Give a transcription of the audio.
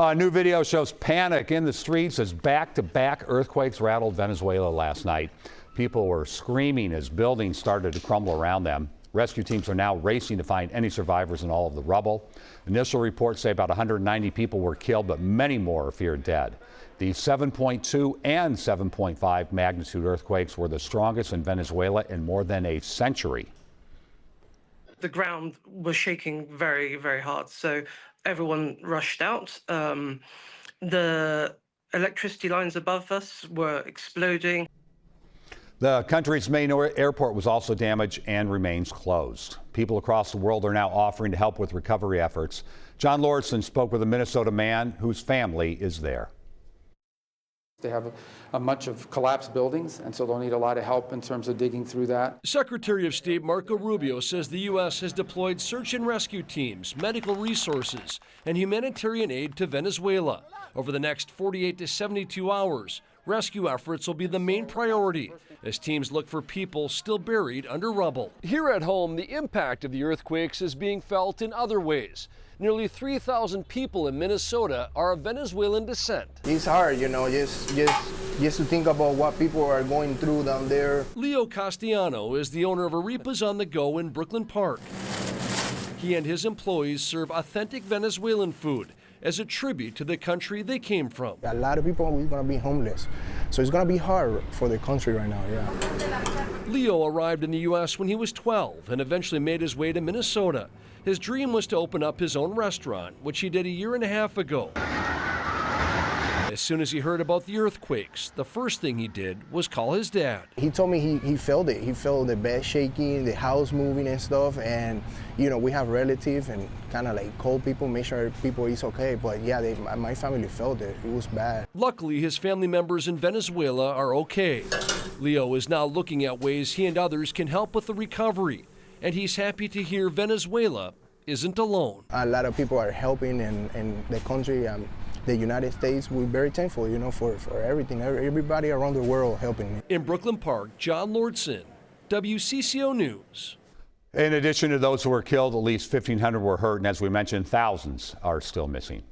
A new video shows panic in the streets as back-to-back earthquakes rattled Venezuela last night. People were screaming as buildings started to crumble around them. Rescue teams are now racing to find any survivors in all of the rubble. Initial reports say about 190 people were killed, but many more are feared dead. The 7.2 and 7.5 magnitude earthquakes were the strongest in Venezuela in more than a century. The ground was shaking very, very hard, so everyone rushed out. The electricity lines above us were exploding. The country's main airport was also damaged and remains closed. People across the world are now offering to help with recovery efforts. John Lauritsen spoke with a Minnesota man whose family is there. They have a bunch of collapsed buildings, and so they'll need a lot of help in terms of digging through that. Secretary of State Marco Rubio says the U.S. has deployed search and rescue teams, medical resources, and humanitarian aid to Venezuela. Over the next 48 to 72 hours, rescue efforts will be the main priority as teams look for people still buried under rubble. Here at home, the impact of the earthquakes is being felt in other ways. Nearly 3,000 people in Minnesota are of Venezuelan descent. It's hard, just to think about what people are going through down there. Leo Castellano is the owner of Arepas on the Go in Brooklyn Park. He and his employees serve authentic Venezuelan food as a tribute to the country they came from. A lot of people are going to be homeless, so it's going to be hard for the country right now, yeah. Leo arrived in the U.S. when he was 12 and eventually made his way to Minnesota. His dream was to open up his own restaurant, which he did a year and a half ago. As soon as he heard about the earthquakes, the first thing he did was call his dad. He told me he felt it. He felt the bed shaking, the house moving and stuff. And, we have relatives and kind of like call people, make sure people is okay. But yeah, my family felt it. It was bad. Luckily, his family members in Venezuela are okay. Leo is now looking at ways he and others can help with the recovery. And he's happy to hear Venezuela isn't alone. A lot of people are helping in the country. The United States, we're very thankful, for everything, everybody around the world helping. In Brooklyn Park, John Lauritsen, WCCO News. In addition to those who were killed, at least 1,500 were hurt, and as we mentioned, thousands are still missing.